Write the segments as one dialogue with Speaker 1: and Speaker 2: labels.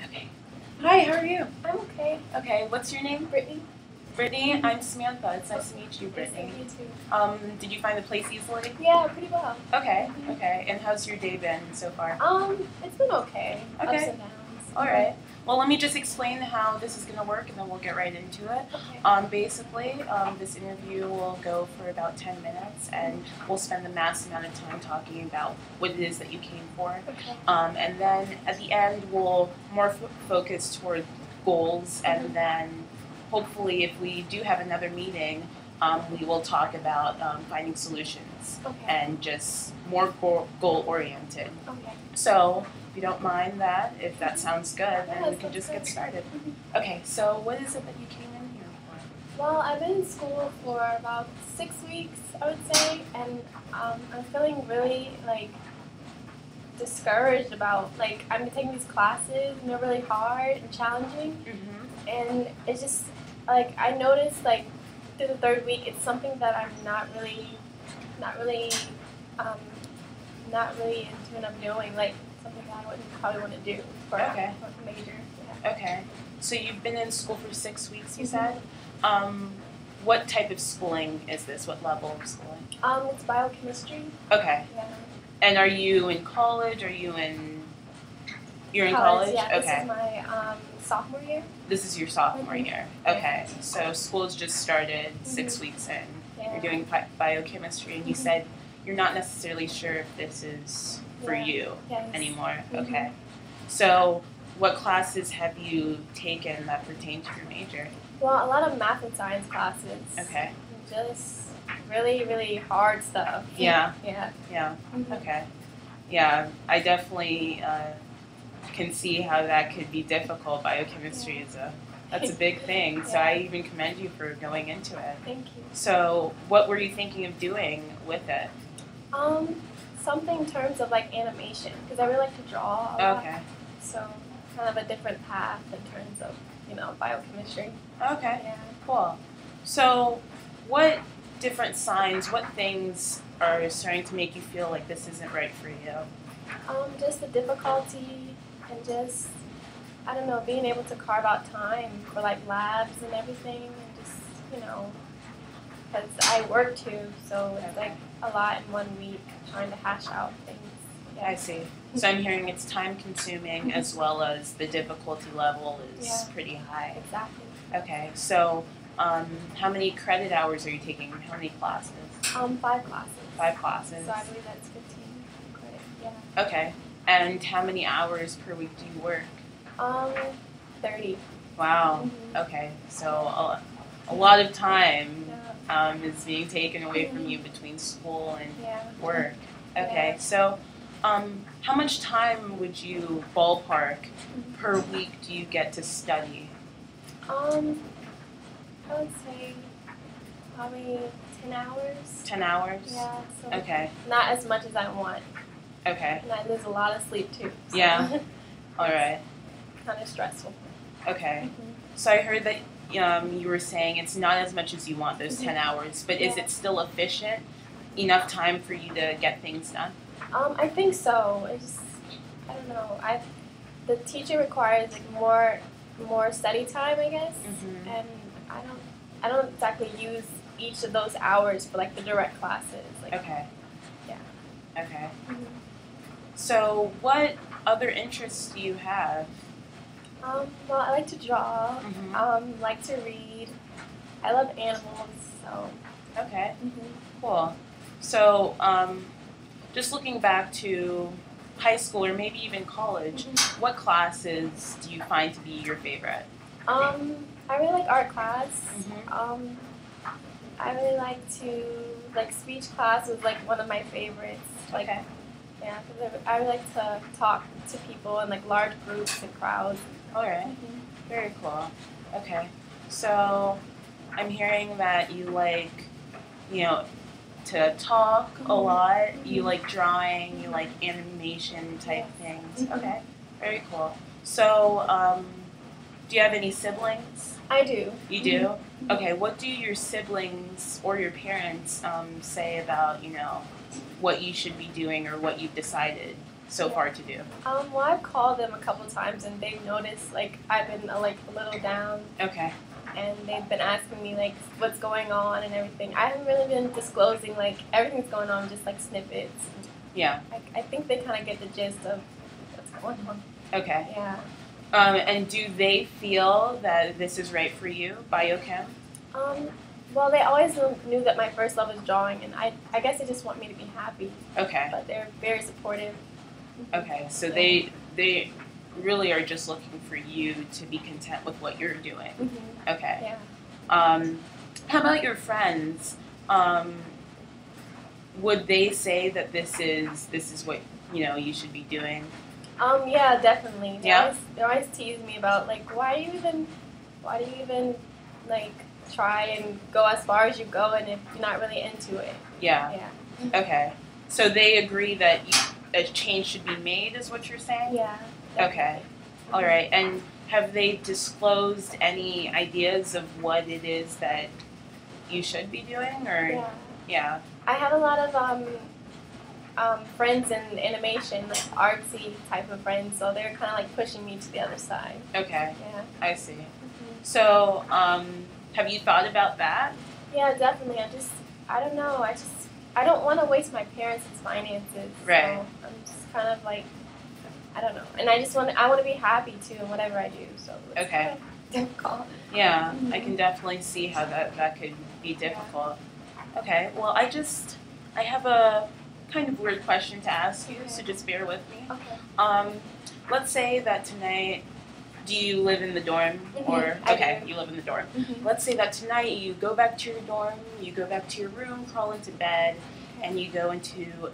Speaker 1: Okay. Hi, how are you?
Speaker 2: I'm okay.
Speaker 1: Okay, what's your name?
Speaker 2: Brittany?
Speaker 1: Brittany, I'm Samantha. It's nice to meet you, Brittany.
Speaker 2: Nice to meet you too.
Speaker 1: Did you find the place easily?
Speaker 2: Yeah, pretty well.
Speaker 1: Okay, okay. And how's your day been so far?
Speaker 2: It's been okay.
Speaker 1: Okay.
Speaker 2: Ups and downs.
Speaker 1: Alright. Well, let me just explain how this is going to work and then we'll get right into it.
Speaker 2: Okay.
Speaker 1: Basically, this interview will go for about 10 minutes and we'll spend the mass amount of time talking about what it is that you came for.
Speaker 2: Okay.
Speaker 1: And then at the end, we'll more focus toward goals and then hopefully if we do have another meeting, we will talk about finding solutions
Speaker 2: Okay.
Speaker 1: and just more goal-oriented.
Speaker 2: Okay.
Speaker 1: So, if you don't mind that, if that sounds good, then
Speaker 2: Yeah,
Speaker 1: we can just
Speaker 2: sounds
Speaker 1: get
Speaker 2: good.
Speaker 1: started. Okay, so what is it that you came in here for?
Speaker 2: Well, I've been in school for about 6 weeks, I would say, and I'm feeling really discouraged about I'm taking these classes and they're really hard and challenging,
Speaker 1: Mm-hmm.
Speaker 2: and it's just I noticed through the third week it's something that I'm not really um, not really in tune of doing, something that I wouldn't probably want to do for
Speaker 1: Okay.
Speaker 2: a major. Yeah.
Speaker 1: Okay, so you've been in school for 6 weeks, you
Speaker 2: Mhm.
Speaker 1: said? What type of schooling is this? What level of schooling?
Speaker 2: It's biochemistry.
Speaker 1: Okay,
Speaker 2: Yeah.
Speaker 1: and are you in college? You're in
Speaker 2: College,
Speaker 1: college?
Speaker 2: yeah.
Speaker 1: Okay.
Speaker 2: This is my sophomore year.
Speaker 1: This is your sophomore
Speaker 2: Mhm.
Speaker 1: year. Okay, so school's just started 6
Speaker 2: Mhm.
Speaker 1: weeks in.
Speaker 2: Yeah.
Speaker 1: You're doing biochemistry, and you
Speaker 2: Mhm.
Speaker 1: said you're not necessarily sure if this is for
Speaker 2: Yeah.
Speaker 1: you
Speaker 2: Yes.
Speaker 1: anymore.
Speaker 2: Mhm.
Speaker 1: Okay. So, what classes have you taken that pertain to your major?
Speaker 2: Well, a lot of math and science classes.
Speaker 1: Okay.
Speaker 2: Just really, really hard stuff.
Speaker 1: Yeah.
Speaker 2: Yeah.
Speaker 1: Yeah.
Speaker 2: Mhm.
Speaker 1: Okay. Yeah, I definitely can see how that could be difficult. Biochemistry is that's a big thing. So I
Speaker 2: Yeah.
Speaker 1: even commend you for going into it.
Speaker 2: Thank you.
Speaker 1: So, what were you thinking of doing with it?
Speaker 2: Something in terms of animation, because I really like to draw a lot.
Speaker 1: Okay.
Speaker 2: So kind of a different path in terms of biochemistry.
Speaker 1: Okay.
Speaker 2: Yeah.
Speaker 1: Cool. So, what different signs, what things are starting to make you feel like this isn't right for you?
Speaker 2: Just the difficulty and just I don't know, being able to carve out time for labs and everything, and just because I work too, so it's a lot in one week trying to hash out things. Yeah.
Speaker 1: I see. So I'm hearing it's time consuming as well as the difficulty level is
Speaker 2: Yeah.
Speaker 1: pretty high.
Speaker 2: Exactly.
Speaker 1: Okay. So, how many credit hours are you taking? How many classes?
Speaker 2: 5 classes.
Speaker 1: 5 classes.
Speaker 2: So I believe that's 15 credit. Yeah.
Speaker 1: Okay. And how many hours per week do you work?
Speaker 2: 30.
Speaker 1: Wow.
Speaker 2: Mhm.
Speaker 1: Okay. So a lot of time
Speaker 2: Yeah.
Speaker 1: is being taken away from you between school and
Speaker 2: Yeah.
Speaker 1: work. Okay.
Speaker 2: Yeah.
Speaker 1: So, how much time would you ballpark
Speaker 2: Mhm.
Speaker 1: per week do you get to study?
Speaker 2: I would say probably 10 hours.
Speaker 1: 10 hours?
Speaker 2: Yeah. So
Speaker 1: Okay.
Speaker 2: not as much as I want.
Speaker 1: Okay.
Speaker 2: And I lose a lot of sleep too. So
Speaker 1: Yeah. All right.
Speaker 2: kind of stressful.
Speaker 1: Okay.
Speaker 2: Mhm.
Speaker 1: So I heard that you were saying it's not as much as you want, those 10 hours, but is
Speaker 2: Yeah.
Speaker 1: it still efficient? Enough time for you to get things done?
Speaker 2: I think so. I don't know. The teacher requires more study time, I guess,
Speaker 1: Mhm.
Speaker 2: and I don't exactly use each of those hours for the direct classes.
Speaker 1: Okay.
Speaker 2: Yeah.
Speaker 1: Okay.
Speaker 2: Mhm.
Speaker 1: So what other interests do you have?
Speaker 2: Well, I like to draw.
Speaker 1: Mhm.
Speaker 2: Like to read. I love animals. So.
Speaker 1: Okay.
Speaker 2: Mhm.
Speaker 1: Cool. So, just looking back to high school or maybe even college,
Speaker 2: Mhm.
Speaker 1: what classes do you find to be your favorite?
Speaker 2: I really like art class.
Speaker 1: Mhm.
Speaker 2: I really like speech class was one of my favorites.
Speaker 1: Okay.
Speaker 2: Yeah, because I really like to talk to people in large groups and crowds.
Speaker 1: All right. Very cool. Okay. So, I'm hearing that you like, you know, to talk a
Speaker 2: Mhm.
Speaker 1: lot. You
Speaker 2: Mhm.
Speaker 1: like drawing. You like animation type
Speaker 2: Yes.
Speaker 1: things.
Speaker 2: Mhm.
Speaker 1: Okay. Very cool. So, do you have any siblings?
Speaker 2: I do.
Speaker 1: You do?
Speaker 2: Mhm.
Speaker 1: Okay, what do your siblings or your parents say about, what you should be doing or what you've decided so far to do?
Speaker 2: Well, I've called them a couple times and they've noticed like I've been a little down,
Speaker 1: Okay.
Speaker 2: and they've been asking me like what's going on and everything. I haven't really been disclosing like everything that's going on, just like snippets.
Speaker 1: Yeah.
Speaker 2: I think they kind of get the gist of what's going on.
Speaker 1: Okay.
Speaker 2: Yeah.
Speaker 1: And do they feel that this is right for you, biochem?
Speaker 2: Well, they always knew that my first love was drawing, and I guess they just want me to be happy.
Speaker 1: Okay.
Speaker 2: But they're very supportive.
Speaker 1: Okay. So
Speaker 2: Yeah.
Speaker 1: they really are just looking for you to be content with what you're doing.
Speaker 2: Mm-hmm.
Speaker 1: Okay.
Speaker 2: Yeah.
Speaker 1: How about your friends? Would they say that this is what you should be doing?
Speaker 2: Yeah, definitely.
Speaker 1: Yeah?
Speaker 2: They always tease me about like why do you even like try and go as far as you go, and if you're not really into it.
Speaker 1: Yeah.
Speaker 2: Yeah.
Speaker 1: Okay. So they agree that a change should be made, is what you're saying?
Speaker 2: Yeah.
Speaker 1: Okay. All right. And have they disclosed any ideas of what it is that you should be doing, or
Speaker 2: Yeah.
Speaker 1: yeah?
Speaker 2: I have a lot of friends in animation, like artsy type of friends, so they're kind of like pushing me to the other side.
Speaker 1: Okay.
Speaker 2: Yeah.
Speaker 1: I see. So, have you thought about that?
Speaker 2: Yeah, definitely. I don't know. I don't want to waste my parents' finances.
Speaker 1: Right.
Speaker 2: So I'm just kind of like, I don't know. And I want to be happy too in whatever I do. So it's
Speaker 1: Okay.
Speaker 2: kind of difficult.
Speaker 1: Yeah, I
Speaker 2: Mhm.
Speaker 1: can definitely see how that could be difficult. Okay. Well, I have a kind of weird question to ask you, so just bear with me.
Speaker 2: Okay.
Speaker 1: Let's say that tonight, do you live in the dorm,
Speaker 2: Mhm,
Speaker 1: or
Speaker 2: I
Speaker 1: okay,
Speaker 2: do.
Speaker 1: you live in the dorm.
Speaker 2: Mm-hmm.
Speaker 1: Let's say that tonight you go back to your dorm, you go back to your room, crawl into bed, and you go into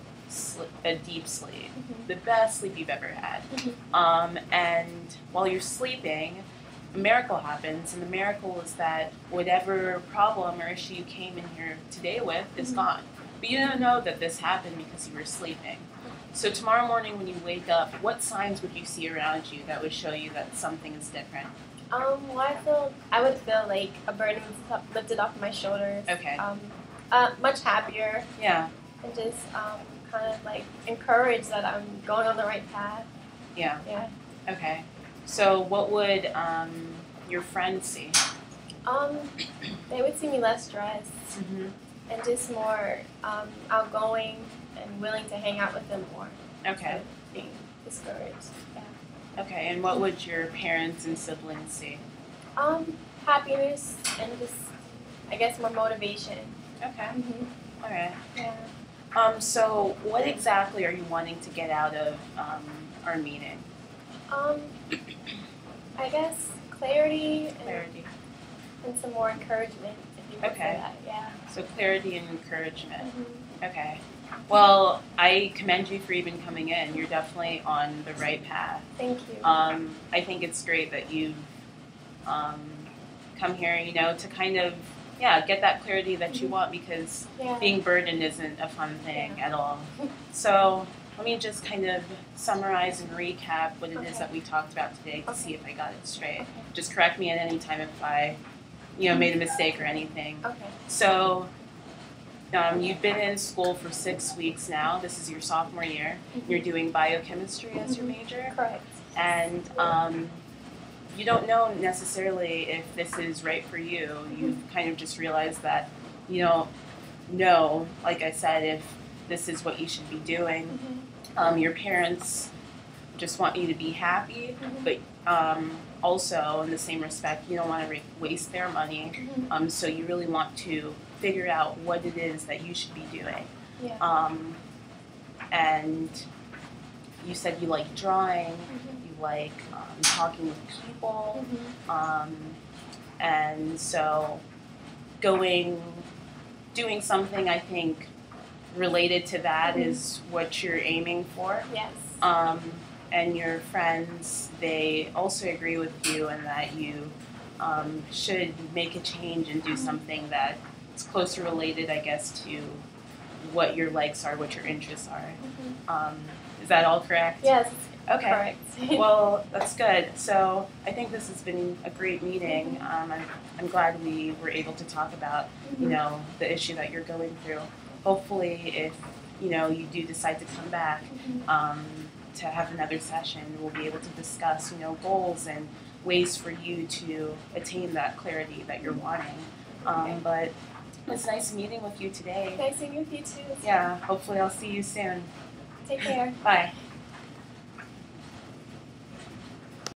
Speaker 1: a deep sleep,
Speaker 2: Mhm.
Speaker 1: the best sleep you've ever had.
Speaker 2: Mhm.
Speaker 1: And while you're sleeping, a miracle happens, and the miracle is that whatever problem or issue you came in here today with is
Speaker 2: Mhm.
Speaker 1: gone. But you don't know that this happened because you were sleeping. So tomorrow morning when you wake up, what signs would you see around you that would show you that something is different?
Speaker 2: Well, I would feel like a burden lifted off my shoulders.
Speaker 1: Okay.
Speaker 2: Much happier,
Speaker 1: Yeah,
Speaker 2: and just kind of like encouraged that I'm going on the right path.
Speaker 1: yeah,
Speaker 2: Yeah.
Speaker 1: okay. So what would your friends see?
Speaker 2: They would see me less stressed
Speaker 1: Mm-hmm.
Speaker 2: and just more outgoing and willing to hang out with them more.
Speaker 1: Okay,
Speaker 2: Instead of being discouraged. Yeah.
Speaker 1: okay. And what would your parents and siblings see?
Speaker 2: Happiness and just, I guess, more motivation.
Speaker 1: Okay,
Speaker 2: Mm-hmm.
Speaker 1: all right.
Speaker 2: Yeah.
Speaker 1: So what exactly are you wanting to get out of our meeting?
Speaker 2: I guess clarity and,
Speaker 1: Clarity.
Speaker 2: and some more encouragement, if you could
Speaker 1: Okay.
Speaker 2: say that. Yeah.
Speaker 1: So clarity and encouragement.
Speaker 2: Mm-hmm.
Speaker 1: Okay. Well, I commend you for even coming in. You're definitely on the right path.
Speaker 2: Thank you.
Speaker 1: I think it's great that you've come here, to kind of, get that clarity that you
Speaker 2: Mhm.
Speaker 1: want, because
Speaker 2: Yeah.
Speaker 1: being burdened isn't a fun thing
Speaker 2: Yeah.
Speaker 1: at all. So let me just kind of summarize and recap what it is
Speaker 2: Okay.
Speaker 1: that we talked about today to
Speaker 2: Okay.
Speaker 1: see if I got it straight.
Speaker 2: Okay.
Speaker 1: Just correct me at any time if I, made a mistake or anything.
Speaker 2: Okay.
Speaker 1: So, you've been in school for 6 weeks now. This is your sophomore year. You're doing biochemistry as your
Speaker 2: Mhm.
Speaker 1: major,
Speaker 2: Correct.
Speaker 1: and you don't know necessarily if this is right for you. You've kind of just realized that you don't know, like I said, if this is what you should be doing.
Speaker 2: Mm-hmm.
Speaker 1: Your parents just want you to be happy,
Speaker 2: Mhm.
Speaker 1: but also in the same respect, you don't want to waste their money.
Speaker 2: Mm-hmm.
Speaker 1: So you really want to figure out what it is that you should be doing.
Speaker 2: Yeah.
Speaker 1: And you said you like drawing,
Speaker 2: Mm-hmm.
Speaker 1: you like talking with people,
Speaker 2: Mm-hmm.
Speaker 1: and so doing something, I think, related to that
Speaker 2: Mhm.
Speaker 1: is what you're aiming for.
Speaker 2: Yes.
Speaker 1: And your friends, they also agree with you in that you should make a change and do something that is closer related, I guess, to what your likes are, what your interests are.
Speaker 2: Mm-hmm.
Speaker 1: Is that all correct?
Speaker 2: Yes.
Speaker 1: Okay.
Speaker 2: Correct.
Speaker 1: Well, that's good. So I think this has been a great meeting. I'm glad we were able to talk about, the issue that you're going through. Hopefully, if you do decide to come back,
Speaker 2: Mhm.
Speaker 1: to have another session. We'll be able to discuss, goals and ways for you to attain that clarity that you're wanting. But it's nice meeting with you today.
Speaker 2: Nice seeing you too.
Speaker 1: Yeah, hopefully I'll see you soon.
Speaker 2: Take care.
Speaker 1: Bye.